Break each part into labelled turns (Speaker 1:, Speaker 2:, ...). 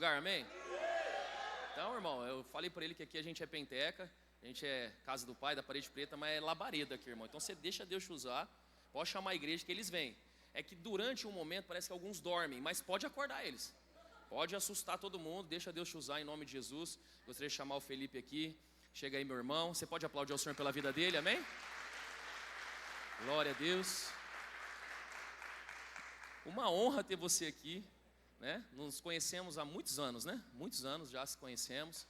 Speaker 1: lugar, amém? Então, irmão, eu falei para ele que aqui a gente é penteca, a gente é casa do pai, da parede preta, mas é labareda aqui, irmão. Então você deixa Deus te usar, pode chamar a igreja que eles vêm. É que durante um momento parece que alguns dormem, mas pode acordar eles. Pode assustar todo mundo, deixa Deus te usar em nome de Jesus. Gostaria de chamar o Felipe aqui. Chega aí, meu irmão. Você pode aplaudir ao Senhor pela vida dele, amém? Glória a Deus. Uma honra ter você aqui, né? Nos conhecemos há muitos anos, né? Muitos anos já se conhecemos.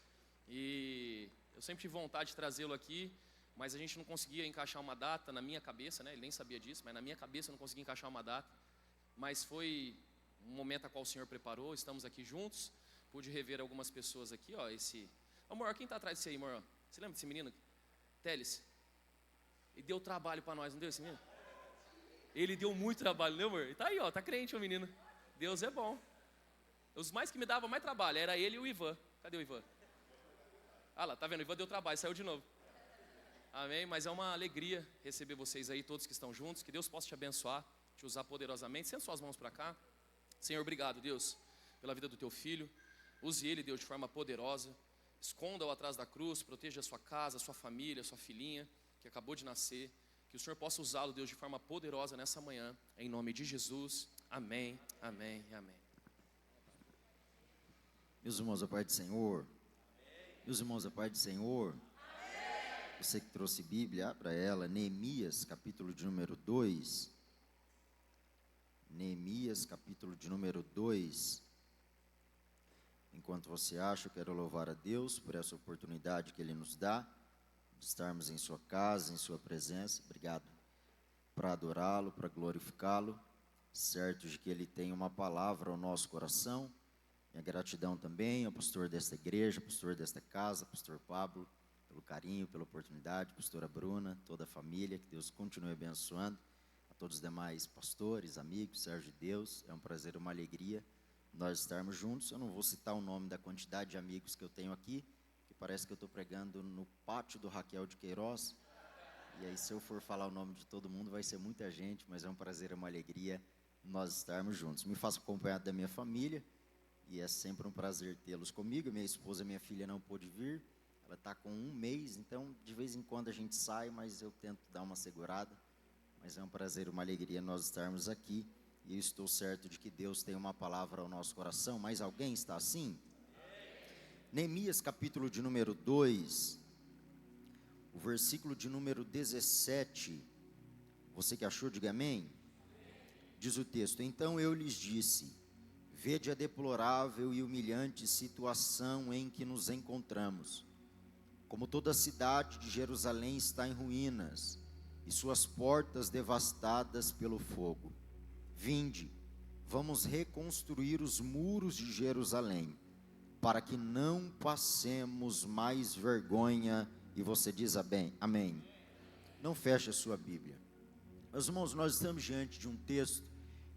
Speaker 1: E eu sempre tive vontade de trazê-lo aqui, mas a gente não conseguia encaixar uma data na minha cabeça, né? Ele nem sabia disso, mas na minha cabeça eu não conseguia encaixar uma data. Mas foi um momento a qual o Senhor preparou, estamos aqui juntos. Pude rever algumas pessoas aqui, ó, Amor, quem está atrás de você aí, amor? Você lembra desse menino? Teles. Ele deu trabalho para nós, não deu esse menino? Ele deu muito trabalho, né, amor? E tá aí, ó, tá crente o menino. Deus é bom. Os mais que me davam mais trabalho, era ele e o Ivan. Cadê o Ivan? Ah lá, tá vendo? O Ivan deu trabalho, saiu de novo. Amém? Mas é uma alegria receber vocês aí, todos que estão juntos. Que Deus possa te abençoar, te usar poderosamente. Senta suas mãos para cá. Senhor, obrigado, Deus, pela vida do teu filho. Use ele, Deus, de forma poderosa. Esconda-o atrás da cruz, proteja a sua casa, a sua família, a sua filhinha, que acabou de nascer. Que o Senhor possa usá-lo, Deus, de forma poderosa nessa manhã. Em nome de Jesus. Amém, amém e amém.
Speaker 2: Meus irmãos, a paz do Senhor. Meus irmãos, a paz do Senhor. Você que trouxe Bíblia, abra ela. Neemias, capítulo de número 2. Neemias, capítulo de número 2. Enquanto você acha, eu quero louvar a Deus por essa oportunidade que Ele nos dá, de estarmos em sua casa, em sua presença. Obrigado. Para adorá-lo, para glorificá-lo, certo de que Ele tem uma palavra ao nosso coração. Minha gratidão também ao pastor desta igreja, pastor desta casa, pastor Pablo, pelo carinho, pela oportunidade, pastora Bruna, toda a família, que Deus continue abençoando, a todos os demais pastores, amigos, servos de Deus. É um prazer, uma alegria nós estarmos juntos. Eu não vou citar o nome da quantidade de amigos que eu tenho aqui, que parece que eu estou pregando no pátio do Raquel de Queiroz, e aí se eu for falar o nome de todo mundo vai ser muita gente, mas é um prazer, uma alegria nós estarmos juntos. Me faço acompanhado da minha família, e é sempre um prazer tê-los comigo. Minha esposa, minha filha não pôde vir, ela está com 1 mês, então de vez em quando a gente sai, mas eu tento dar uma segurada, mas é um prazer, uma alegria nós estarmos aqui. E eu estou certo de que Deus tem uma palavra ao nosso coração. Mais alguém está assim? Neemias, capítulo de número 2, o versículo de número 17. Você que achou, diga amém. Diz o texto: então eu lhes disse: vede a deplorável e humilhante situação em que nos encontramos. Como toda a cidade de Jerusalém está em ruínas, e suas portas devastadas pelo fogo. Vinde, vamos reconstruir os muros de Jerusalém, para que não passemos mais vergonha. E você diz amém. Não feche a sua Bíblia. Meus irmãos, nós estamos diante de um texto,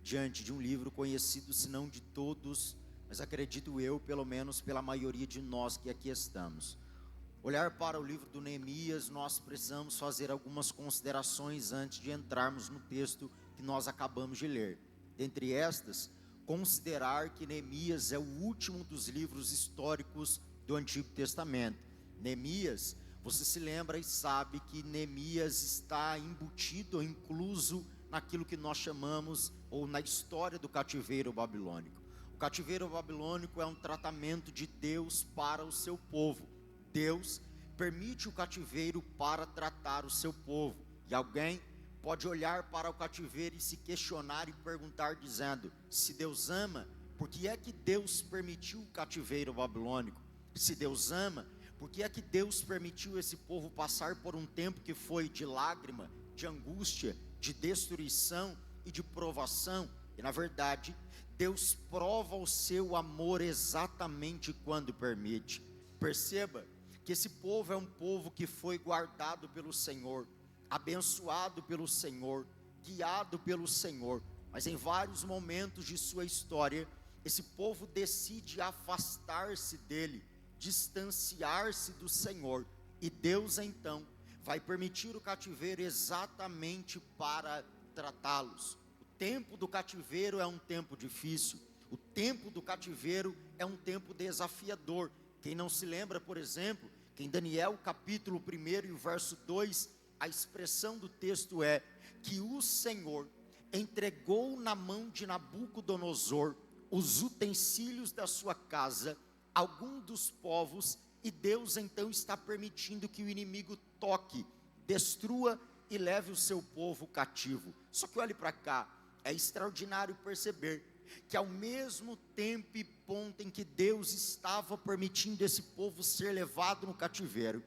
Speaker 2: diante de um livro conhecido, se não de todos, mas acredito eu, pelo menos pela maioria de nós que aqui estamos. Olhar para o livro do Neemias, nós precisamos fazer algumas considerações antes de entrarmos no texto que nós acabamos de ler. Dentre estas, considerar que Neemias é o último dos livros históricos do Antigo Testamento. Neemias, você se lembra e sabe que Neemias está embutido ou incluso naquilo que nós chamamos, ou na história do cativeiro babilônico. O cativeiro babilônico é um tratamento de Deus para o seu povo. Deus permite o cativeiro para tratar o seu povo. E alguém pode olhar para o cativeiro e se questionar e perguntar dizendo: se Deus ama, por que é que Deus permitiu o cativeiro babilônico? Se Deus ama, por que é que Deus permitiu esse povo passar por um tempo que foi de lágrima, de angústia, de destruição e de provação? E na verdade, Deus prova o seu amor exatamente quando permite. Perceba que esse povo é um povo que foi guardado pelo Senhor, abençoado pelo Senhor, guiado pelo Senhor, mas em vários momentos de sua história, esse povo decide afastar-se dele, distanciar-se do Senhor, e Deus então vai permitir o cativeiro exatamente para tratá-los. O tempo do cativeiro é um tempo difícil, O tempo do cativeiro é um tempo desafiador. Quem não se lembra, por exemplo, que em Daniel capítulo 1 e o verso 2, a expressão do texto é que o Senhor entregou na mão de Nabucodonosor os utensílios da sua casa, algum dos povos, e Deus então está permitindo que o inimigo toque, destrua e leve o seu povo cativo. Só que olhe para cá, é extraordinário perceber que ao mesmo tempo e ponto em que Deus estava permitindo esse povo ser levado no cativeiro,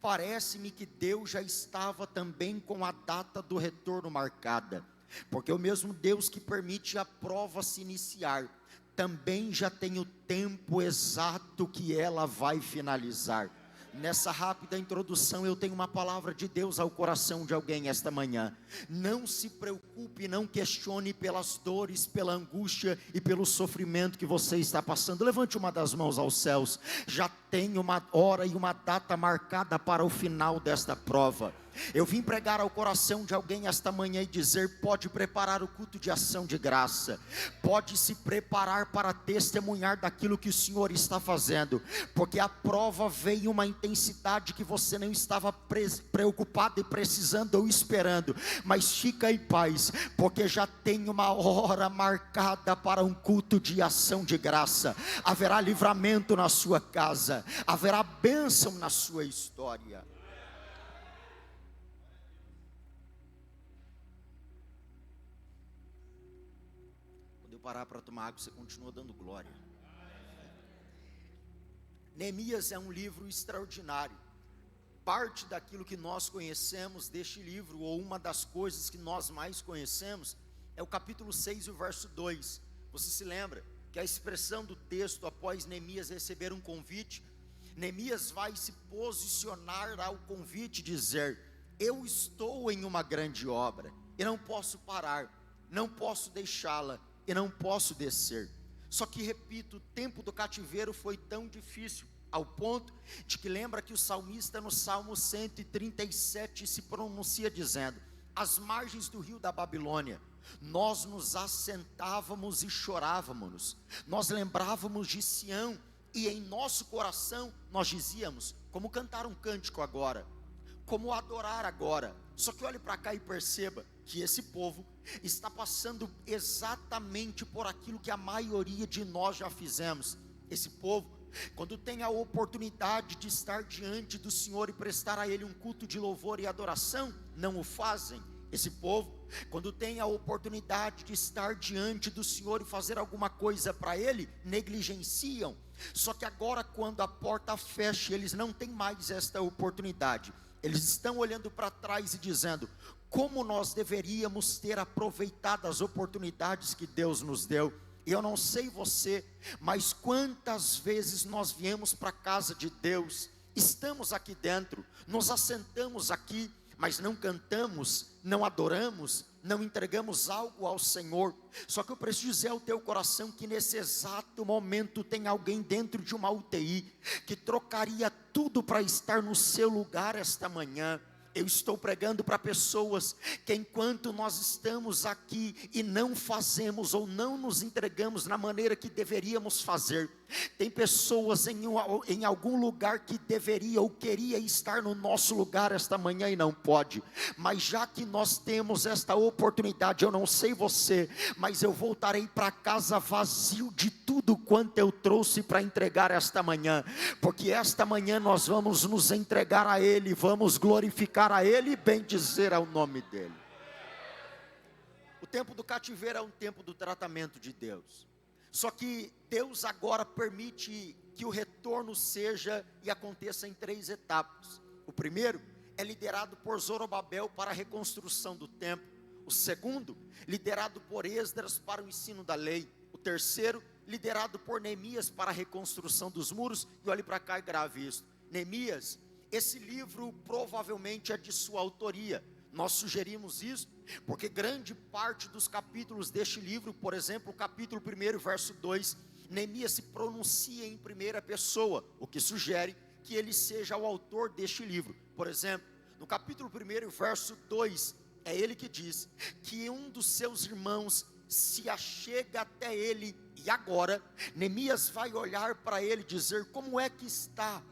Speaker 2: parece-me que Deus já estava também com a data do retorno marcada, porque o mesmo Deus que permite a prova se iniciar, também já tem o tempo exato que ela vai finalizar. Nessa rápida introdução eu tenho uma palavra de Deus ao coração de alguém esta manhã. Não se preocupe, não questione pelas dores, pela angústia e pelo sofrimento que você está passando. Levante uma das mãos aos céus. Já tem uma hora e uma data marcada para o final desta prova. Eu vim pregar ao coração de alguém esta manhã e dizer: pode preparar o culto de ação de graça, pode se preparar para testemunhar daquilo que o Senhor está fazendo, porque a prova veio uma intensidade que você não estava preocupado e precisando ou esperando, mas fica em paz, porque já tem uma hora marcada para um culto de ação de graça. Haverá livramento na sua casa, haverá bênção na sua história. Parar para tomar água, você continua dando glória. Neemias é um livro extraordinário. Parte daquilo que nós conhecemos deste livro, ou uma das coisas que nós mais conhecemos, é o capítulo 6 e o verso 2. Você se lembra que a expressão do texto, após Neemias receber um convite, Neemias vai se posicionar ao convite e dizer: eu estou em uma grande obra, e não posso parar, não posso deixá-la, e não posso descer. Só que, repito, o tempo do cativeiro foi tão difícil, ao ponto de que lembra que o salmista no Salmo 137 se pronuncia dizendo: às margens do rio da Babilônia, nós nos assentávamos e chorávamos, nós lembrávamos de Sião, e em nosso coração nós dizíamos: como cantar um cântico agora, como adorar agora. Só que olhe para cá e perceba que esse povo está passando exatamente por aquilo que a maioria de nós já fizemos. Esse povo, quando tem a oportunidade de estar diante do Senhor e prestar a Ele um culto de louvor e adoração, não o fazem. Esse povo, quando tem a oportunidade de estar diante do Senhor e fazer alguma coisa para Ele, negligenciam. Só que agora, quando a porta fecha, eles não têm mais esta oportunidade. Eles estão olhando para trás e dizendo: como nós deveríamos ter aproveitado as oportunidades que Deus nos deu. E eu não sei você, mas quantas vezes nós viemos para a casa de Deus, estamos aqui dentro, nos assentamos aqui, mas não cantamos, não adoramos, não entregamos algo ao Senhor. Só que eu preciso dizer ao teu coração que nesse exato momento tem alguém dentro de uma UTI que trocaria tudo para estar no seu lugar esta manhã. Eu estou pregando para pessoas que enquanto nós estamos aqui e não fazemos ou não nos entregamos na maneira que deveríamos fazer, tem pessoas em algum lugar que deveria ou queria estar no nosso lugar esta manhã e não pode. Mas já que nós temos esta oportunidade, eu não sei você, mas eu voltarei para casa vazio de tudo quanto eu trouxe para entregar esta manhã, porque esta manhã nós vamos nos entregar a Ele, vamos glorificar a Ele e bendizer ao nome dEle. O tempo do cativeiro é um tempo do tratamento de Deus. Só que Deus agora permite que o retorno seja e aconteça em 3 etapas. O primeiro é liderado por Zorobabel para a reconstrução do templo. O segundo, liderado por Esdras para o ensino da lei. O terceiro, liderado por Neemias para a reconstrução dos muros. E olhe para cá e grave isso. Neemias, esse livro provavelmente é de sua autoria. Nós sugerimos isso, porque grande parte dos capítulos deste livro, por exemplo, o capítulo 1, verso 2, Neemias se pronuncia em primeira pessoa, o que sugere que ele seja o autor deste livro. Por exemplo, no capítulo 1, verso 2, é ele que diz que um dos seus irmãos se achega até ele
Speaker 3: E agora, Neemias vai olhar para ele e dizer: como é que está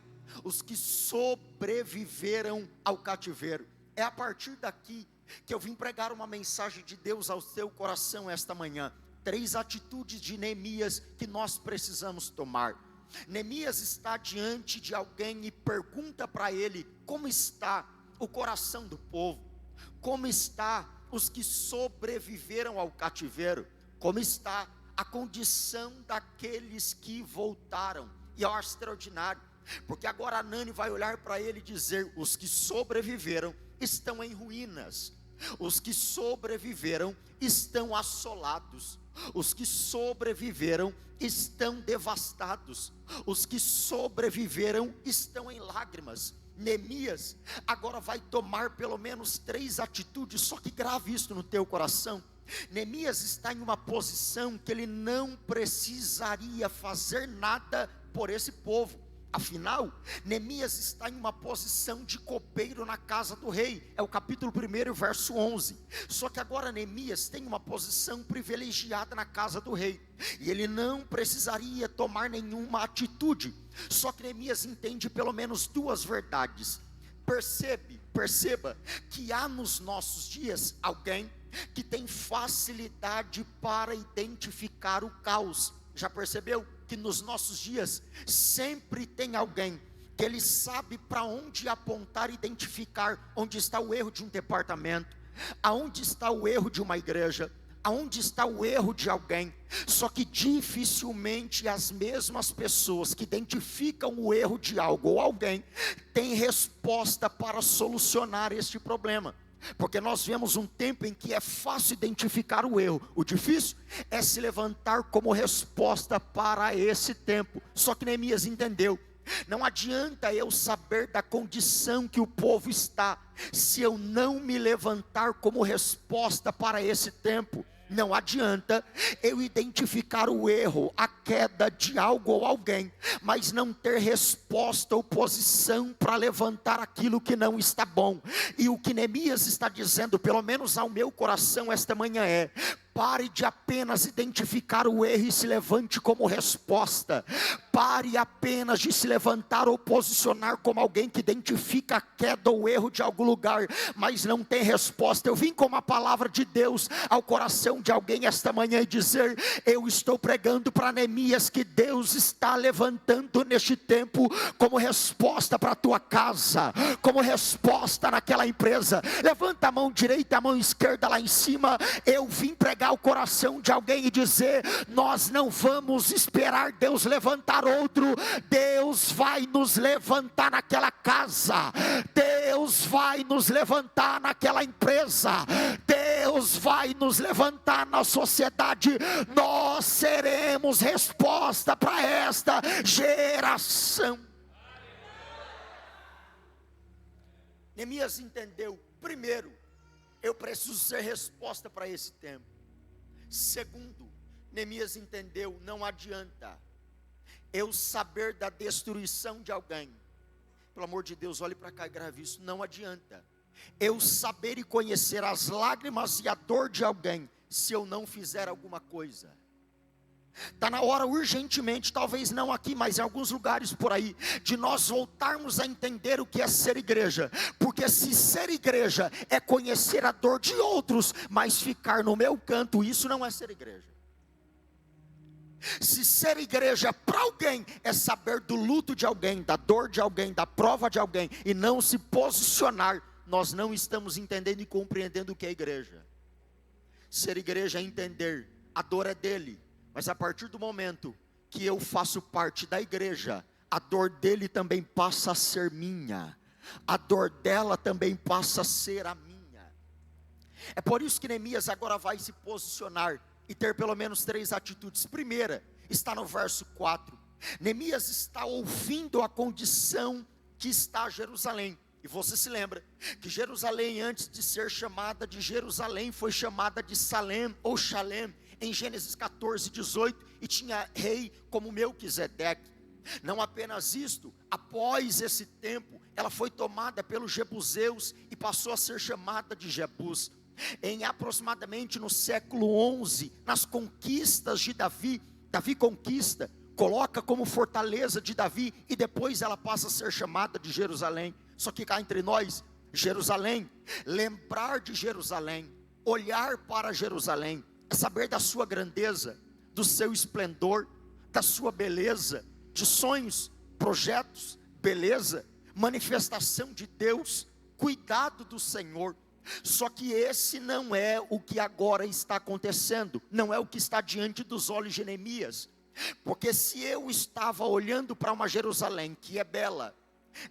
Speaker 3: os que sobreviveram ao cativeiro? É a partir daqui que eu vim pregar uma mensagem de Deus ao seu coração esta manhã. 3 atitudes de Neemias que nós precisamos tomar. Neemias está diante de alguém e pergunta para ele: como está o coração do povo? Como está os que sobreviveram ao cativeiro? Como está a condição daqueles que voltaram? E é extraordinário, porque agora Anani vai olhar para ele e dizer: os que sobreviveram estão em ruínas, os que sobreviveram estão assolados, os que sobreviveram estão devastados, os que sobreviveram estão em lágrimas. Neemias agora vai tomar pelo menos 3 atitudes, só que grave isso no teu coração. Neemias está em uma posição que ele não precisaria fazer nada por esse povo. Afinal, Neemias está em uma posição de copeiro na casa do rei. É o capítulo 1, verso 11. Só que agora Neemias tem uma posição privilegiada na casa do rei, e ele não precisaria tomar nenhuma atitude. Só que Neemias entende pelo menos 2 verdades. Perceba que há nos nossos dias alguém que tem facilidade para identificar o caos. Já percebeu que nos nossos dias sempre tem alguém que ele sabe para onde apontar, identificar onde está o erro de um departamento, aonde está o erro de uma igreja, aonde está o erro de alguém? Só que dificilmente as mesmas pessoas que identificam o erro de algo ou alguém têm resposta para solucionar este problema. Porque nós vemos um tempo em que é fácil identificar o erro, o difícil é se levantar como resposta para esse tempo. Só que Neemias entendeu: não adianta eu saber da condição que o povo está, se eu não me levantar como resposta para esse tempo. Não adianta eu identificar o erro, a queda de algo ou alguém, mas não ter resposta ou posição para levantar aquilo que não está bom. E o que Neemias está dizendo, pelo menos ao meu coração esta manhã, é: pare de apenas identificar o erro e se levante como resposta. Pare apenas de se levantar ou posicionar como alguém que identifica a queda ou erro de algum lugar, mas não tem resposta. Eu vim com uma palavra de Deus ao coração de alguém esta manhã e dizer: eu estou pregando para Neemias que Deus está levantando neste tempo como resposta para a tua casa, como resposta naquela empresa. Levanta a mão direita, a mão esquerda lá em cima. Eu vim pregar o coração de alguém e dizer: nós não vamos esperar Deus levantar outro. Deus vai nos levantar naquela casa, Deus vai nos levantar naquela empresa, Deus vai nos levantar na sociedade. Nós seremos resposta para esta geração. Neemias entendeu: primeiro, eu preciso ser resposta para esse tempo. Segundo, Neemias entendeu: não adianta eu saber da destruição de alguém. Pelo amor de Deus, olhe para cá e grave isso. Não adianta eu saber e conhecer as lágrimas e a dor de alguém, se eu não fizer alguma coisa. Está na hora urgentemente, talvez não aqui, mas em alguns lugares por aí, de nós voltarmos a entender o que é ser igreja. Porque se ser igreja é conhecer a dor de outros, mas ficar no meu canto, isso não é ser igreja. Se ser igreja para alguém é saber do luto de alguém, da dor de alguém, da prova de alguém, e não se posicionar, nós não estamos entendendo e compreendendo o que é igreja. Ser igreja é entender: a dor é dele, mas a partir do momento que eu faço parte da igreja, a dor dele também passa a ser minha, a dor dela também passa a ser a minha. É por isso que Neemias agora vai se posicionar e ter pelo menos 3 atitudes. Primeira, está no verso 4. Neemias está ouvindo a condição que está Jerusalém. E você se lembra que Jerusalém, antes de ser chamada de Jerusalém, foi chamada de Salem ou Shalem, em Gênesis 14, 18, e tinha rei como Melquisedeque. Não apenas isto, após esse tempo, ela foi tomada pelos jebuseus e passou a ser chamada de Jebus. Em aproximadamente no século 11, nas conquistas de Davi, Davi conquista, coloca como fortaleza de Davi, e depois ela passa a ser chamada de Jerusalém. Só que cá entre nós, Jerusalém, lembrar de Jerusalém, olhar para Jerusalém, é saber da sua grandeza, do seu esplendor, da sua beleza, de sonhos, projetos, beleza, manifestação de Deus, cuidado do Senhor. Só que esse não é o que agora está acontecendo, não é o que está diante dos olhos de Neemias. Porque se eu estava olhando para uma Jerusalém que é bela,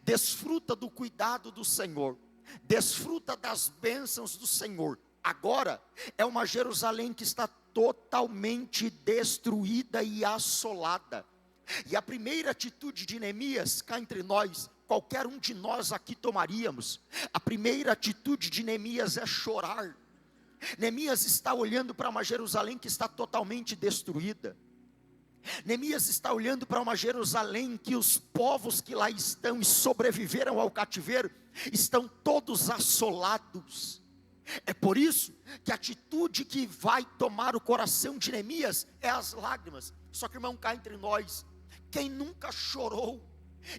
Speaker 3: desfruta do cuidado do Senhor, desfruta das bênçãos do Senhor, agora é uma Jerusalém que está totalmente destruída e assolada. E a primeira atitude de Neemias, cá entre nós, qualquer um de nós aqui tomaríamos, a primeira atitude de Neemias é chorar. Neemias está olhando para uma Jerusalém que está totalmente destruída. Neemias está olhando para uma Jerusalém que os povos que lá estão e sobreviveram ao cativeiro, estão todos assolados. É por isso que a atitude que vai tomar o coração de Neemias é as lágrimas. Só que, irmão, cá entre nós, quem nunca chorou?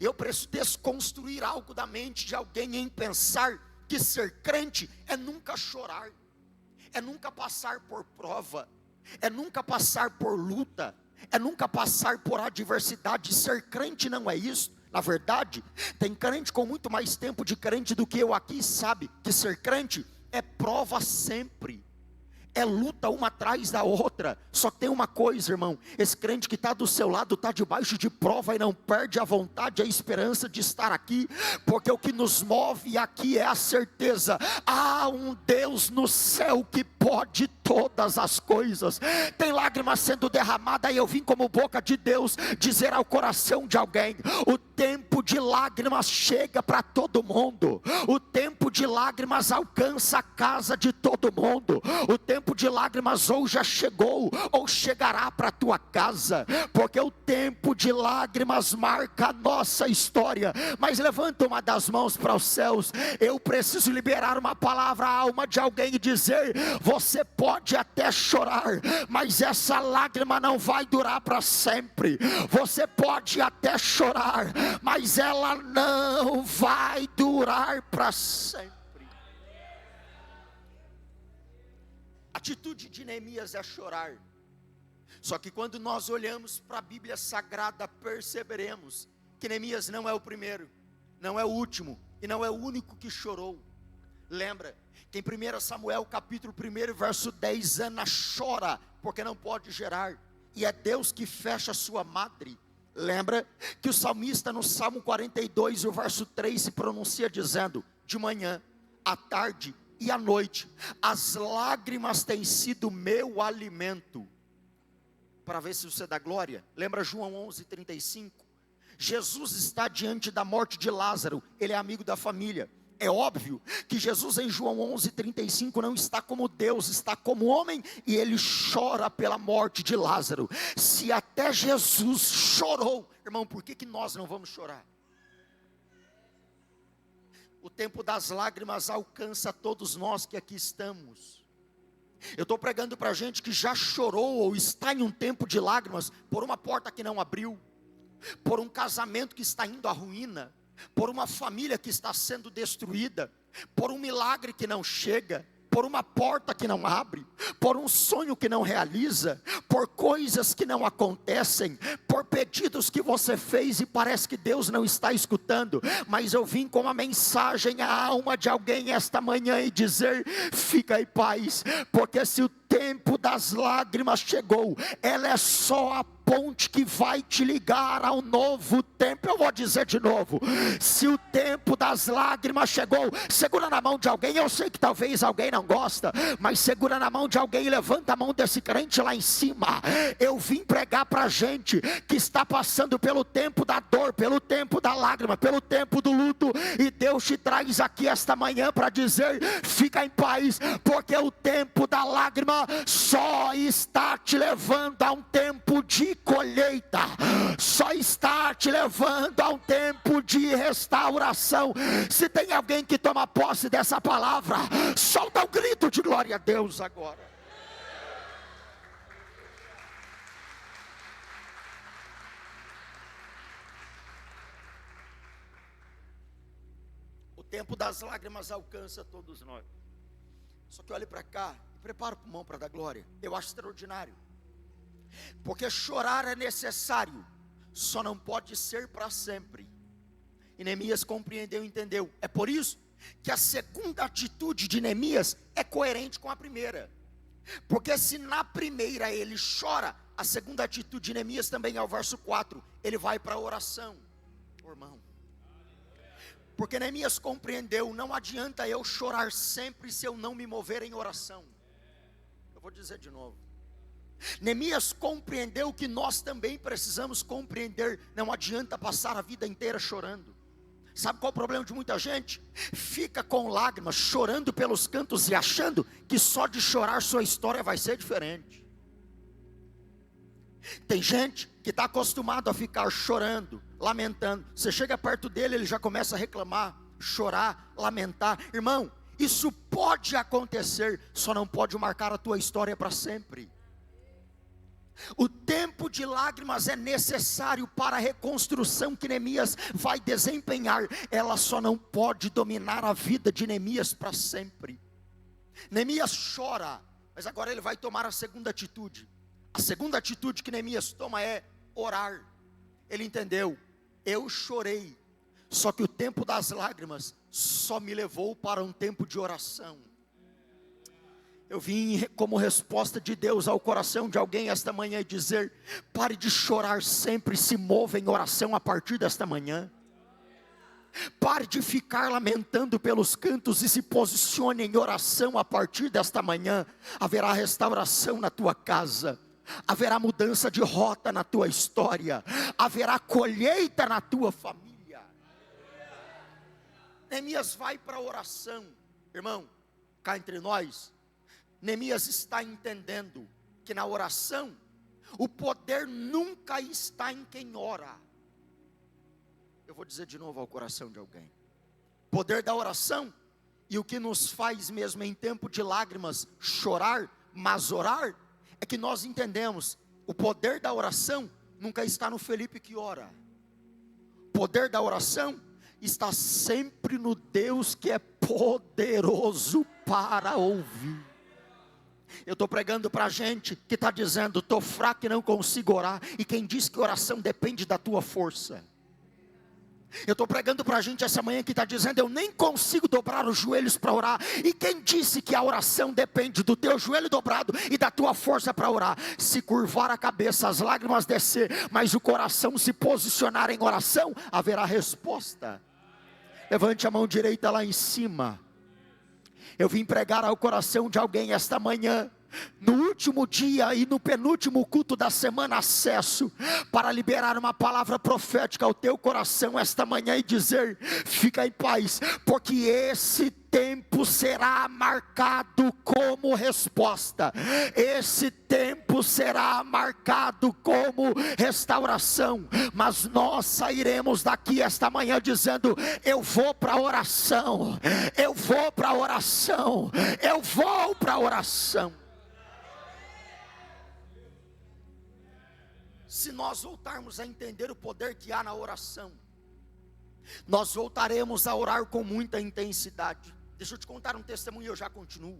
Speaker 3: Eu preciso desconstruir algo da mente de alguém em pensar que ser crente é nunca chorar, é nunca passar por prova, é nunca passar por luta, é nunca passar por adversidade. Ser crente não é isso. Na verdade, tem crente com muito mais tempo de crente do que eu aqui, sabe que ser crente é prova sempre, é luta uma atrás da outra. Só tem uma coisa, irmão, esse crente que está do seu lado está debaixo de prova e não perde a vontade, a esperança de estar aqui, porque o que nos move aqui é a certeza: há um Deus no céu que pode todas as coisas. Tem lágrimas sendo derramadas, e eu vim como boca de Deus dizer ao coração de alguém: o tempo de lágrimas chega para todo mundo, o tempo de lágrimas alcança a casa de todo mundo, o tempo de lágrimas ou já chegou, ou chegará para a tua casa, porque o tempo de lágrimas marca a nossa história. Mas levanta uma das mãos para os céus, eu preciso liberar uma palavra à alma de alguém e dizer: você pode até chorar, mas essa lágrima não vai durar para sempre. Você pode até chorar, mas ela não vai durar para sempre. A atitude de Neemias é chorar. Só que quando nós olhamos para a Bíblia Sagrada, perceberemos que Neemias não é o primeiro, não é o último e não é o único que chorou. Lembra que em 1 Samuel capítulo 1 verso 10, Ana chora porque não pode gerar, e é Deus que fecha a sua madre. Lembra que o salmista no Salmo 42, o verso 3 se pronuncia dizendo: de manhã, à tarde e à noite, as lágrimas têm sido meu alimento. Para ver se você dá glória, lembra João 11:35? Jesus está diante da morte de Lázaro, ele é amigo da família. É óbvio que Jesus em João 11:35 não está como Deus, está como homem, e ele chora pela morte de Lázaro. Se até Jesus chorou, irmão, por que nós não vamos chorar? O tempo das lágrimas alcança todos nós que aqui estamos. Eu estou pregando para gente que já chorou ou está em um tempo de lágrimas por uma porta que não abriu, por um casamento que está indo à ruína, por uma família que está sendo destruída, por um milagre que não chega, por uma porta que não abre, por um sonho que não realiza, por coisas que não acontecem, por pedidos que você fez e parece que Deus não está escutando. Mas eu vim com uma mensagem à alma de alguém esta manhã e dizer: fica em paz, porque se o tempo das lágrimas chegou, ela é só a ponte que vai te ligar ao novo tempo. Eu vou dizer de novo: se o tempo das lágrimas chegou, segura na mão de alguém. Eu sei que talvez alguém não gosta, mas segura na mão de alguém e levanta a mão desse crente lá em cima. Eu vim pregar para gente que está passando pelo tempo da dor, pelo tempo da lágrima, pelo tempo do luto, e Deus te traz aqui esta manhã para dizer: fica em paz, porque o tempo da lágrima só está te levando a um tempo de colheita, só está te levando a um tempo de restauração. Se tem alguém que toma posse dessa palavra, solta um grito de glória a Deus agora. tempo das lágrimas alcança todos nós. Só que olhe para cá e prepara o pulmão para dar glória. Eu acho extraordinário, porque chorar é necessário, só não pode ser para sempre. E Neemias compreendeu e entendeu. É por isso que a segunda atitude de Neemias é coerente com a primeira. Porque se na primeira ele chora, a segunda atitude de Neemias também é o verso 4. Ele vai para a oração. Irmão, porque Neemias compreendeu, não adianta eu chorar sempre se eu não me mover em oração. Eu vou dizer de novo. Neemias compreendeu que nós também precisamos compreender. Não adianta passar a vida inteira chorando. Sabe qual é o problema de muita gente? Fica com lágrimas, chorando pelos cantos e achando que só de chorar sua história vai ser diferente. Tem gente que está acostumado a ficar chorando, lamentando. Você chega perto dele, ele já começa a reclamar, chorar, lamentar. Irmão, isso pode acontecer, só não pode marcar a tua história para sempre. O tempo de lágrimas é necessário para a reconstrução que Neemias vai desempenhar. Ela só não pode dominar a vida de Neemias para sempre. Neemias chora, mas agora ele vai tomar a segunda atitude. A segunda atitude que Neemias toma é orar. Ele entendeu, eu chorei, só que o tempo das lágrimas só me levou para um tempo de oração. Eu vim como resposta de Deus ao coração de alguém esta manhã e dizer: pare de chorar sempre, se mova em oração a partir desta manhã. Pare de ficar lamentando pelos cantos e se posicione em oração a partir desta manhã. Haverá restauração na tua casa, haverá mudança de rota na tua história, haverá colheita na tua família. Neemias vai para a oração. Irmão, cá entre nós, Neemias está entendendo que na oração, o poder nunca está em quem ora. Eu vou dizer de novo ao coração de alguém. Poder da oração, e o que nos faz mesmo em tempo de lágrimas chorar, mas orar, é que nós entendemos, o poder da oração nunca está no Felipe que ora. O poder da oração está sempre no Deus que é poderoso para ouvir. Eu estou pregando para gente que está dizendo: estou fraco e não consigo orar. E quem diz que oração depende da tua força? Eu estou pregando para gente essa manhã que está dizendo: eu nem consigo dobrar os joelhos para orar. E quem disse que a oração depende do teu joelho dobrado e da tua força para orar? Se curvar a cabeça, as lágrimas descer, mas o coração se posicionar em oração, haverá resposta. Levante a mão direita lá em cima. Eu vim pregar ao coração de alguém esta manhã, no último dia e no penúltimo culto da semana, acesso para liberar uma palavra profética ao teu coração esta manhã e dizer: fica em paz, porque esse tempo será marcado como resposta, esse tempo será marcado como restauração, mas nós sairemos daqui esta manhã dizendo: eu vou para a oração, eu vou para a oração, eu vou para a oração. Se nós voltarmos a entender o poder que há na oração, nós voltaremos a orar com muita intensidade. Deixa eu te contar um testemunho e eu já continuo.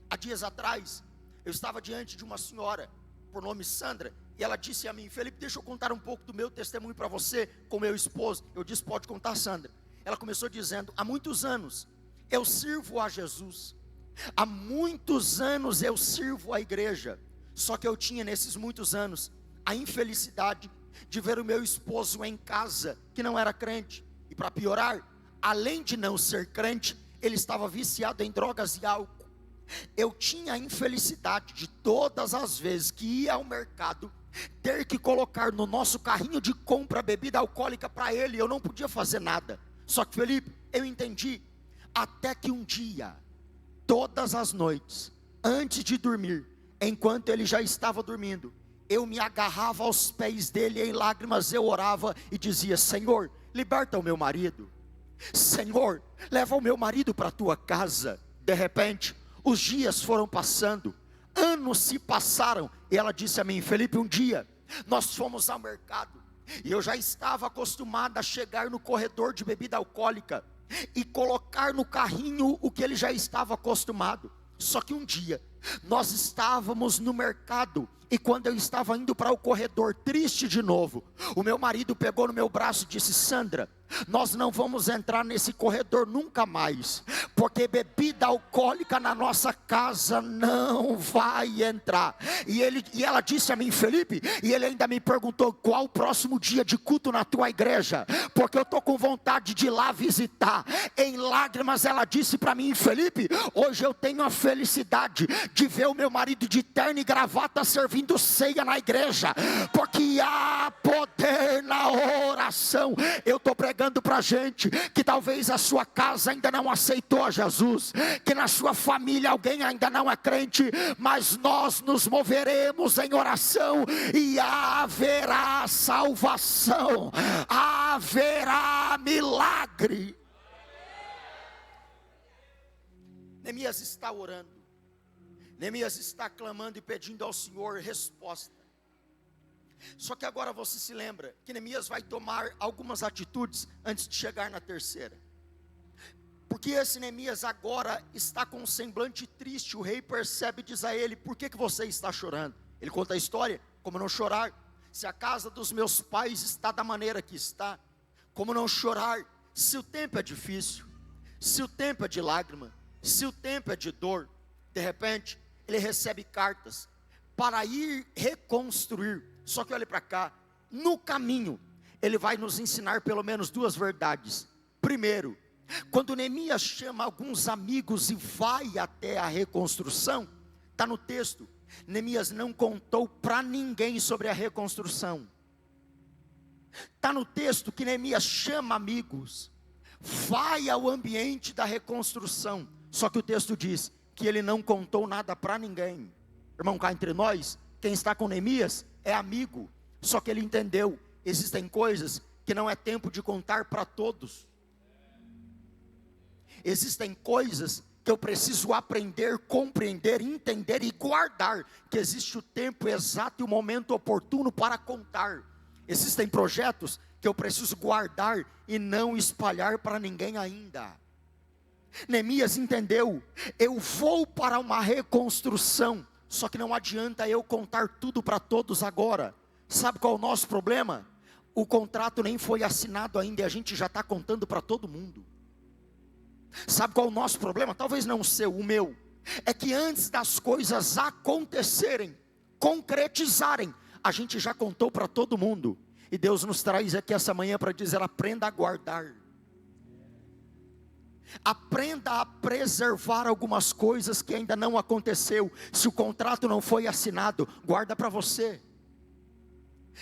Speaker 3: Há dias atrás, eu estava diante de uma senhora, por nome Sandra, e ela disse a mim: Felipe, deixa eu contar um pouco do meu testemunho para você, com meu esposo. Eu disse: pode contar, Sandra. Ela começou dizendo: há muitos anos eu sirvo a Jesus, há muitos anos eu sirvo a igreja, só que eu tinha nesses muitos anos a infelicidade de ver o meu esposo em casa, que não era crente, e para piorar, além de não ser crente, ele estava viciado em drogas e álcool. Eu tinha a infelicidade de todas as vezes que ia ao mercado, ter que colocar no nosso carrinho de compra bebida alcoólica para ele. Eu não podia fazer nada. Só que, Felipe, eu entendi, até que um dia, todas as noites, antes de dormir, enquanto ele já estava dormindo, eu me agarrava aos pés dele, em lágrimas eu orava e dizia: Senhor, liberta o meu marido, Senhor, leva o meu marido para a tua casa. De repente, os dias foram passando, anos se passaram, e ela disse a mim: Felipe, um dia, nós fomos ao mercado, e eu já estava acostumada a chegar no corredor de bebida alcoólica, e colocar no carrinho o que ele já estava acostumado. Só que um dia, nós estávamos no mercado, e quando eu estava indo para o corredor, triste de novo, o meu marido pegou no meu braço e disse: Sandra, nós não vamos entrar nesse corredor nunca mais, porque bebida alcoólica na nossa casa não vai entrar. E ela disse a mim: Felipe, e ele ainda me perguntou: qual o próximo dia de culto na tua igreja? Porque eu estou com vontade de ir lá visitar. Em lágrimas ela disse para mim: Felipe, hoje eu tenho a felicidade de ver o meu marido de terno e gravata servindo ceia na igreja, porque há poder na oração. Eu estou pregando para gente que talvez a sua casa ainda não aceitou a Jesus, que na sua família alguém ainda não é crente, mas nós nos moveremos em oração e haverá salvação, haverá milagre. Neemias está orando, Neemias está clamando e pedindo ao Senhor resposta. Só que agora você se lembra que Neemias vai tomar algumas atitudes antes de chegar na terceira. Porque esse Neemias agora está com um semblante triste. O rei percebe e diz a ele: por que você está chorando? Ele conta a história: como não chorar, se a casa dos meus pais está da maneira que está? Como não chorar, se o tempo é difícil, se o tempo é de lágrima, se o tempo é de dor? De repente, ele recebe cartas para ir reconstruir. Só que olhe para cá, no caminho, ele vai nos ensinar pelo menos duas verdades. Primeiro, quando Neemias chama alguns amigos e vai até a reconstrução, está no texto, Neemias não contou para ninguém sobre a reconstrução. Está no texto que Neemias chama amigos, vai ao ambiente da reconstrução, só que o texto diz que ele não contou nada para ninguém. Irmão, cá entre nós, quem está com Neemias é amigo, só que ele entendeu, existem coisas que não é tempo de contar para todos. Existem coisas que eu preciso aprender, compreender, entender e guardar, que existe o tempo exato e o momento oportuno para contar. Existem projetos que eu preciso guardar e não espalhar para ninguém ainda. Neemias entendeu, eu vou para uma reconstrução, só que não adianta eu contar tudo para todos agora. Sabe qual é o nosso problema? O contrato nem foi assinado ainda e a gente já está contando para todo mundo. Sabe qual é o nosso problema? Talvez não o seu, o meu. É que antes das coisas acontecerem, concretizarem, a gente já contou para todo mundo. E Deus nos traz aqui essa manhã para dizer: aprenda a guardar. Aprenda a preservar algumas coisas que ainda não aconteceu. Se o contrato não foi assinado, guarda para você.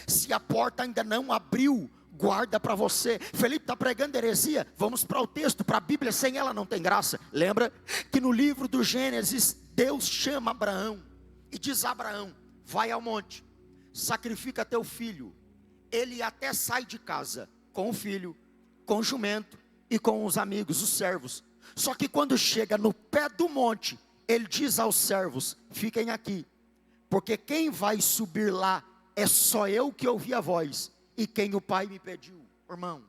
Speaker 3: Se a porta ainda não abriu, guarda para você. Felipe está pregando heresia? Vamos para o texto, para a Bíblia, sem ela não tem graça. Lembra que no livro do Gênesis, Deus chama Abraão e diz a Abraão: vai ao monte, sacrifica teu filho. Ele até sai de casa com o filho, com o jumento e com os amigos, os servos. Só que quando chega no pé do monte, ele diz aos servos: fiquem aqui, porque quem vai subir lá é só eu que ouvi a voz e quem o Pai me pediu. Irmão,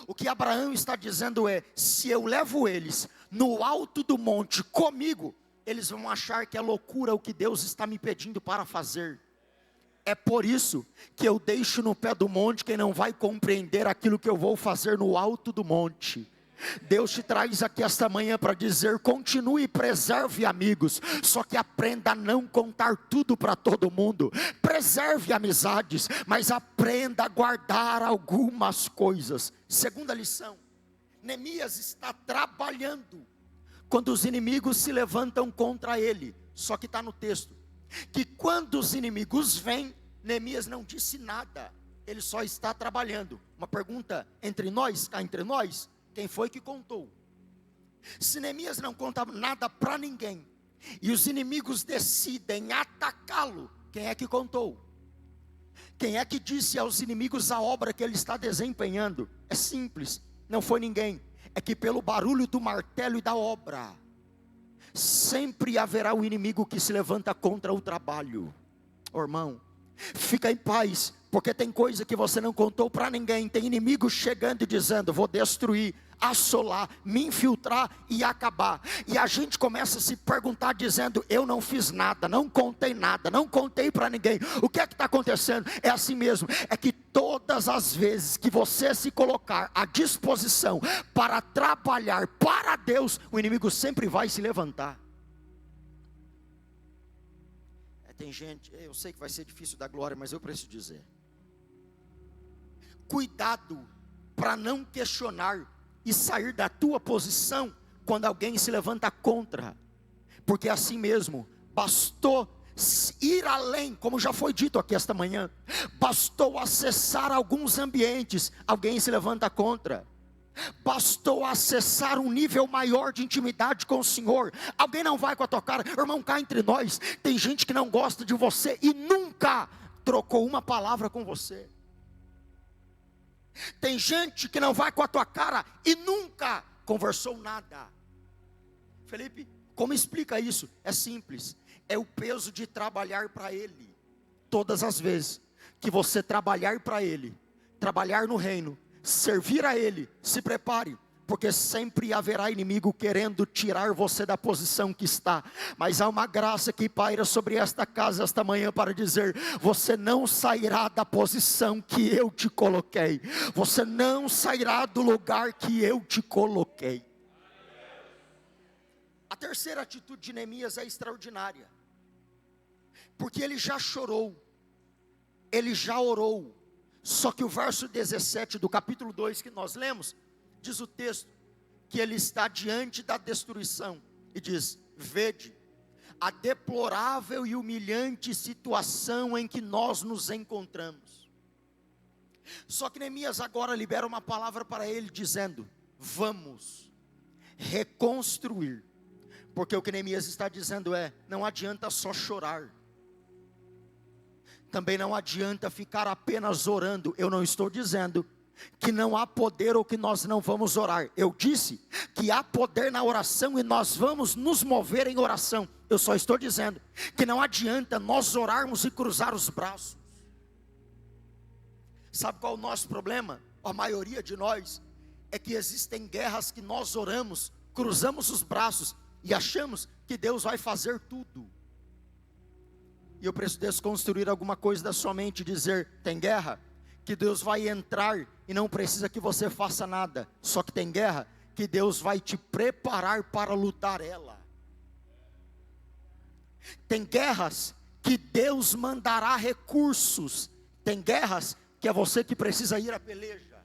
Speaker 3: o que Abraão está dizendo é: se eu levo eles no alto do monte comigo, eles vão achar que é loucura o que Deus está me pedindo para fazer. É por isso que eu deixo no pé do monte quem não vai compreender aquilo que eu vou fazer no alto do monte. Deus te traz aqui esta manhã para dizer: continue e preserve amigos, só que aprenda a não contar tudo para todo mundo. Preserve amizades, mas aprenda a guardar algumas coisas. Segunda lição: Neemias está trabalhando quando os inimigos se levantam contra ele. Só que está no texto que quando os inimigos vêm, Neemias não disse nada, ele só está trabalhando. Uma pergunta entre nós, cá entre nós: quem foi que contou? Se Neemias não conta nada para ninguém, e os inimigos decidem atacá-lo, quem é que contou? Quem é que disse aos inimigos a obra que ele está desempenhando? É simples, não foi ninguém. É que pelo barulho do martelo e da obra, sempre haverá um inimigo que se levanta contra o trabalho. Oh, irmão, Fica em paz, porque tem coisa que você não contou para ninguém. Tem inimigo chegando e dizendo: vou destruir, assolar, me infiltrar e acabar. E a gente começa a se perguntar dizendo: eu não fiz nada, não contei nada, não contei para ninguém. O que é que está acontecendo? É assim mesmo, é que todas as vezes que você se colocar à disposição para trabalhar para Deus, o inimigo sempre vai se levantar. Tem gente, eu sei que vai ser difícil dar glória, mas eu preciso dizer: cuidado para não questionar e sair da tua posição quando alguém se levanta contra, porque assim mesmo, bastou ir além, como já foi dito aqui esta manhã, bastou acessar alguns ambientes, alguém se levanta contra. Bastou acessar um nível maior de intimidade com o Senhor, alguém não vai com a tua cara. Irmão, cá entre nós, tem gente que não gosta de você e nunca trocou uma palavra com você. Tem gente que não vai com a tua cara e nunca conversou nada. Felipe, como explica isso? É simples, é o peso de trabalhar para Ele. Todas as vezes que você trabalhar para Ele, trabalhar no reino, servir a Ele, se prepare, porque sempre haverá inimigo querendo tirar você da posição que está. Mas há uma graça que paira sobre esta casa esta manhã para dizer: você não sairá da posição que eu te coloquei, você não sairá do lugar que eu te coloquei. A terceira atitude de Neemias é extraordinária, porque ele já chorou, ele já orou. Só que o verso 17 do capítulo 2 que nós lemos, diz o texto, que ele está diante da destruição, e diz: vede, a deplorável e humilhante situação em que nós nos encontramos. Só que Neemias agora libera uma palavra para ele, dizendo: vamos reconstruir, porque o que Neemias está dizendo é: não adianta só chorar, também não adianta ficar apenas orando. Eu não estou dizendo que não há poder ou que nós não vamos orar. Eu disse que há poder na oração e nós vamos nos mover em oração. Eu só estou dizendo que não adianta nós orarmos e cruzar os braços. Sabe qual é o nosso problema? A maioria de nós é que existem guerras que nós oramos, cruzamos os braços e achamos que Deus vai fazer tudo. E eu preciso desconstruir alguma coisa da sua mente e dizer: tem guerra que Deus vai entrar e não precisa que você faça nada. Só que tem guerra que Deus vai te preparar para lutar ela. Tem guerras que Deus mandará recursos. Tem guerras que é você que precisa ir à peleja.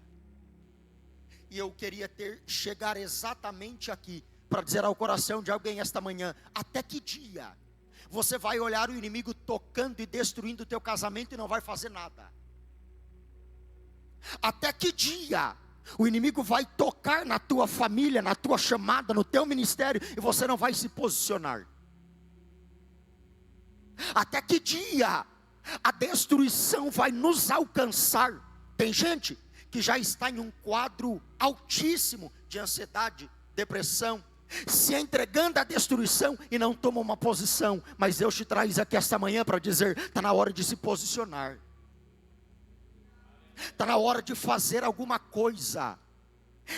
Speaker 3: E eu queria chegar exatamente aqui para dizer ao coração de alguém esta manhã: até que dia você vai olhar o inimigo tocando e destruindo o teu casamento e não vai fazer nada? Até que dia o inimigo vai tocar na tua família, na tua chamada, no teu ministério, e você não vai se posicionar? Até que dia a destruição vai nos alcançar? Tem gente que já está em um quadro altíssimo de ansiedade, depressão, se entregando à destruição e não toma uma posição. Mas Deus te traz aqui esta manhã para dizer: está na hora de se posicionar, está na hora de fazer alguma coisa.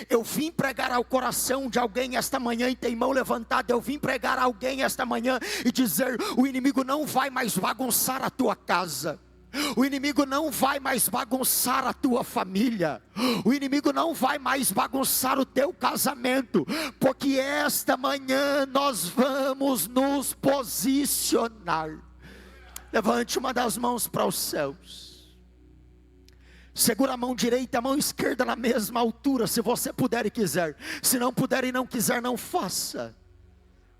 Speaker 3: Eu vim pregar ao coração de alguém esta manhã e tem mão levantada. Eu vim pregar a alguém esta manhã e dizer: o inimigo não vai mais bagunçar a tua casa, o inimigo não vai mais bagunçar a tua família, o inimigo não vai mais bagunçar o teu casamento, porque esta manhã nós vamos nos posicionar. Levante uma das mãos para os céus, segura a mão direita e a mão esquerda na mesma altura, se você puder e quiser. Se não puder e não quiser, não faça.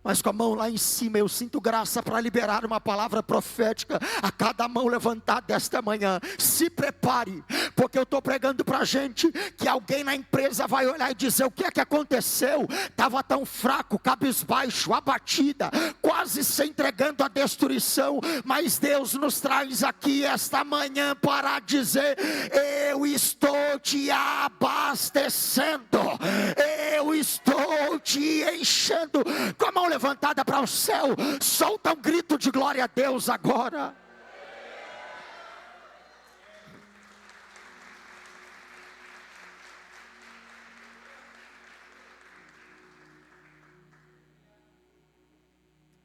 Speaker 3: Mas com a mão lá em cima, eu sinto graça para liberar uma palavra profética a cada mão levantada esta manhã. Se prepare, porque eu estou pregando para a gente que alguém na empresa vai olhar e dizer: o que é que aconteceu? Estava tão fraco, cabisbaixo, abatida, quase se entregando à destruição. Mas Deus nos traz aqui esta manhã para dizer: eu estou te abastecendo, eu estou te enchendo. Com a mão levantada para o céu, solta um grito de glória a Deus agora.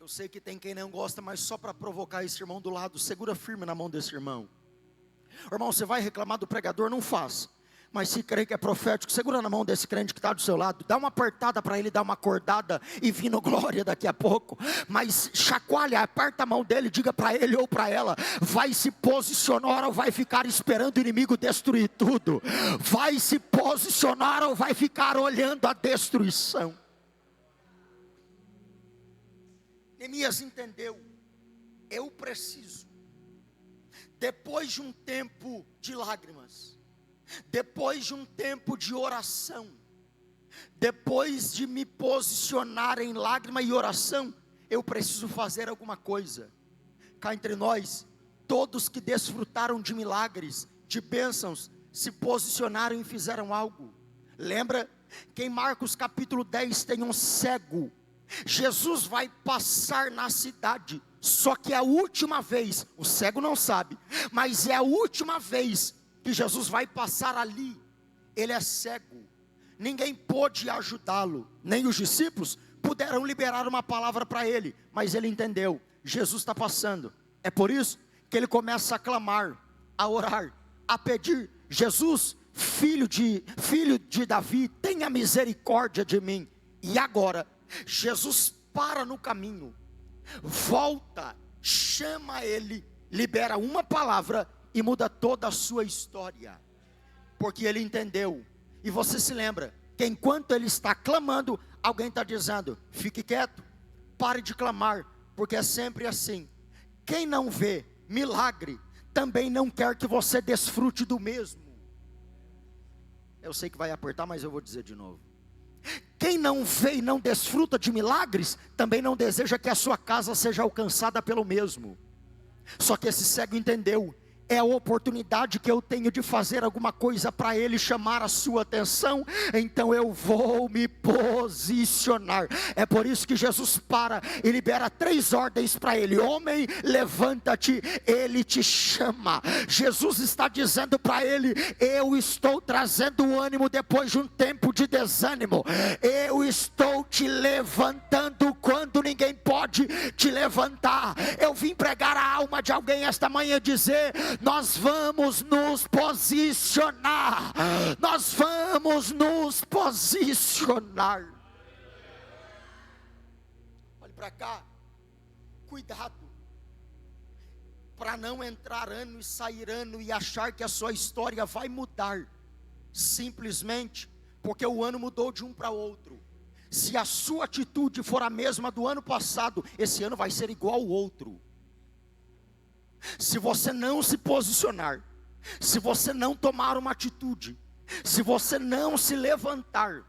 Speaker 3: Eu sei que tem quem não gosta, mas só para provocar esse irmão do lado, segura firme na mão desse irmão. Irmão, você vai reclamar do pregador? Não faz. Mas se crê que é profético, segura na mão desse crente que está do seu lado, dá uma apertada para ele, dá uma acordada e vindo glória daqui a pouco. Mas chacoalha, aperta a mão dele, diga para ele ou para ela: vai se posicionar ou vai ficar esperando o inimigo destruir tudo? Vai se posicionar ou vai ficar olhando a destruição? Neemias entendeu, eu preciso, depois de um tempo de lágrimas, depois de um tempo de oração, depois de me posicionar em lágrima e oração, eu preciso fazer alguma coisa. Cá entre nós, todos que desfrutaram de milagres, de bênçãos, se posicionaram e fizeram algo. Lembra que em Marcos capítulo 10 tem um cego. Jesus vai passar na cidade, só que é a última vez, o cego não sabe, mas é a última vez que Jesus vai passar ali. Ele é cego, ninguém pôde ajudá-lo, nem os discípulos puderam liberar uma palavra para ele, mas ele entendeu, Jesus está passando. É por isso que ele começa a clamar, a orar, a pedir: Jesus, filho de Davi, tenha misericórdia de mim. E agora Jesus para no caminho, volta, chama ele, libera uma palavra e muda toda a sua história, porque ele entendeu. E você se lembra que enquanto ele está clamando, alguém está dizendo: fique quieto, pare de clamar, porque é sempre assim. Quem não vê milagre, também não quer que você desfrute do mesmo. Eu sei que vai apertar, mas eu vou dizer de novo. Quem não vê e não desfruta de milagres, também não deseja que a sua casa seja alcançada pelo mesmo. Só que esse cego entendeu, é a oportunidade que eu tenho de fazer alguma coisa para ele chamar a sua atenção, então eu vou me posicionar. É por isso que Jesus para e libera 3 ordens para ele: homem, levanta-te, ele te chama. Jesus está dizendo para ele: eu estou trazendo o ânimo depois de um tempo de desânimo, eu estou te levantando quando ninguém pode te levantar. Eu vim pregar a alma de alguém esta manhã e dizer: nós vamos nos posicionar, nós vamos nos posicionar. Olhe para cá, cuidado, para não entrar ano e sair ano e achar que a sua história vai mudar, simplesmente porque o ano mudou de um para outro. Se a sua atitude for a mesma do ano passado, esse ano vai ser igual ao outro. Se você não se posicionar, se você não tomar uma atitude, se você não se levantar,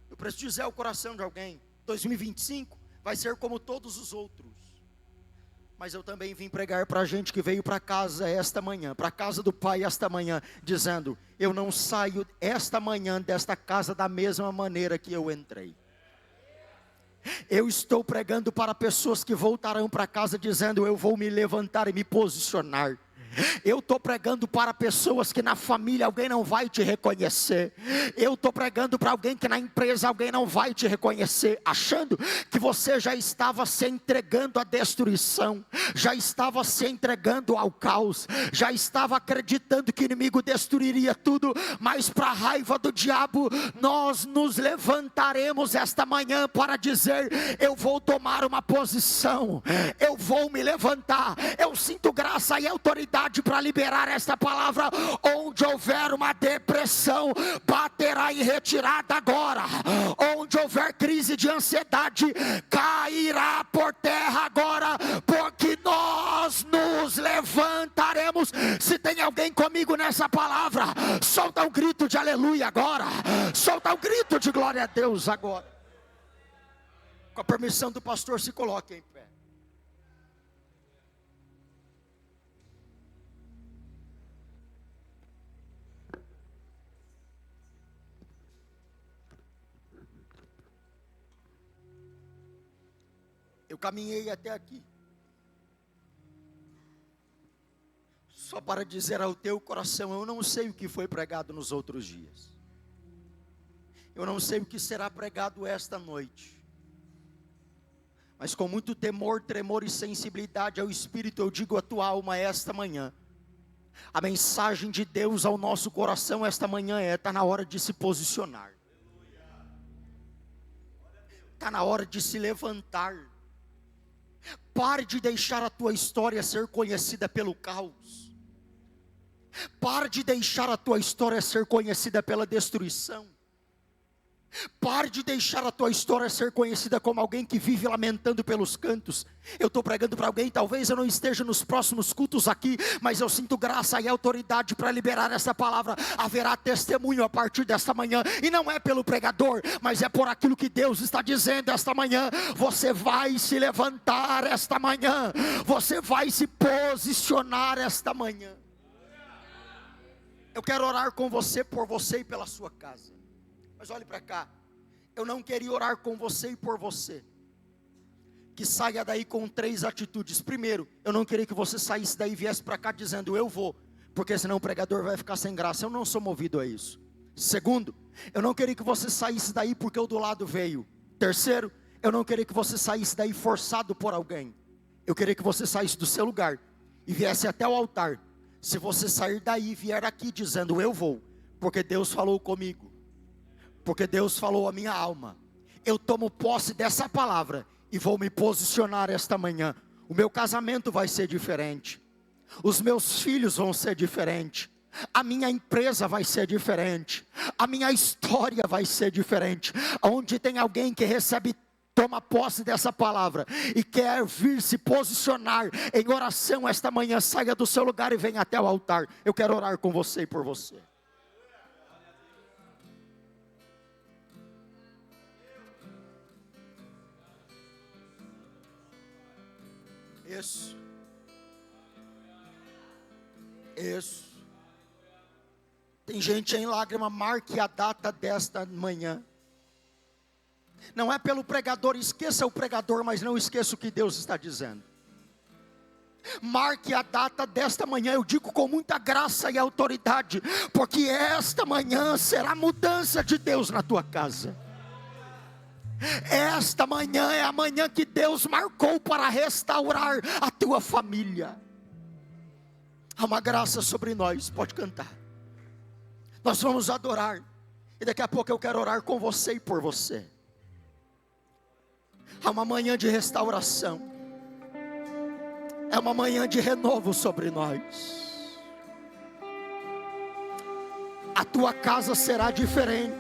Speaker 3: eu preciso dizer ao coração de alguém: 2025 vai ser como todos os outros. Mas eu também vim pregar para a gente que veio para casa esta manhã, para a casa do Pai esta manhã, dizendo: eu não saio esta manhã desta casa da mesma maneira que eu entrei. Eu estou pregando para pessoas que voltarão para casa dizendo: eu vou me levantar e me posicionar. Eu estou pregando para pessoas que na família alguém não vai te reconhecer. Eu estou pregando para alguém que na empresa alguém não vai te reconhecer, achando que você já estava se entregando à destruição, já estava se entregando ao caos, já estava acreditando que o inimigo destruiria tudo. Mas para a raiva do diabo, nós nos levantaremos esta manhã para dizer: eu vou tomar uma posição, eu vou me levantar. Eu sinto graça e autoridade para liberar esta palavra. Onde houver uma depressão, baterá em retirada agora. Onde houver crise de ansiedade, cairá por terra agora, porque nós nos levantaremos. Se tem alguém comigo nessa palavra, solta um grito de aleluia agora, solta um grito de glória a Deus agora. Com a permissão do pastor, se coloque em pé. Eu caminhei até aqui só para dizer ao teu coração: eu não sei o que foi pregado nos outros dias, eu não sei o que será pregado esta noite, mas com muito temor, tremor e sensibilidade ao Espírito, eu digo à tua alma esta manhã. A mensagem de Deus ao nosso coração esta manhã está na hora de se posicionar. Está na hora de se levantar. Pare de deixar a tua história ser conhecida pelo caos. Pare de deixar a tua história ser conhecida pela destruição. Pare de deixar a tua história ser conhecida como alguém que vive lamentando pelos cantos. Eu estou pregando para alguém, talvez eu não esteja nos próximos cultos aqui, mas eu sinto graça e autoridade para liberar essa palavra. Haverá testemunho a partir desta manhã, e não é pelo pregador, mas é por aquilo que Deus está dizendo esta manhã. Você vai se levantar esta manhã, você vai se posicionar esta manhã. Eu quero orar com você, por você e pela sua casa. Mas olhe para cá, eu não queria orar com você e por você, que saia daí com 3 atitudes. Primeiro, eu não queria que você saísse daí e viesse para cá dizendo eu vou, porque senão o pregador vai ficar sem graça. Eu não sou movido a isso. Segundo, eu não queria que você saísse daí porque o do lado veio. Terceiro, eu não queria que você saísse daí forçado por alguém. Eu queria que você saísse do seu lugar e viesse até o altar. Se você sair daí e vier aqui dizendo eu vou, porque Deus falou comigo, porque Deus falou a minha alma, eu tomo posse dessa palavra e vou me posicionar esta manhã. O meu casamento vai ser diferente, os meus filhos vão ser diferentes, a minha empresa vai ser diferente, a minha história vai ser diferente. Onde tem alguém que recebe, toma posse dessa palavra e quer vir se posicionar em oração esta manhã, saia do seu lugar e venha até o altar. Eu quero orar com você e por você. Isso. Tem gente em lágrima. Marque a data desta manhã. Não é pelo pregador, esqueça o pregador, mas não esqueça o que Deus está dizendo. Marque a data desta manhã, eu digo com muita graça e autoridade, porque esta manhã será a mudança de Deus na tua casa. Esta manhã é a manhã que Deus marcou para restaurar a tua família. Há uma graça sobre nós, pode cantar. Nós vamos adorar, e daqui a pouco eu quero orar com você e por você. Há uma manhã de restauração, é uma manhã de renovo sobre nós. A tua casa será diferente.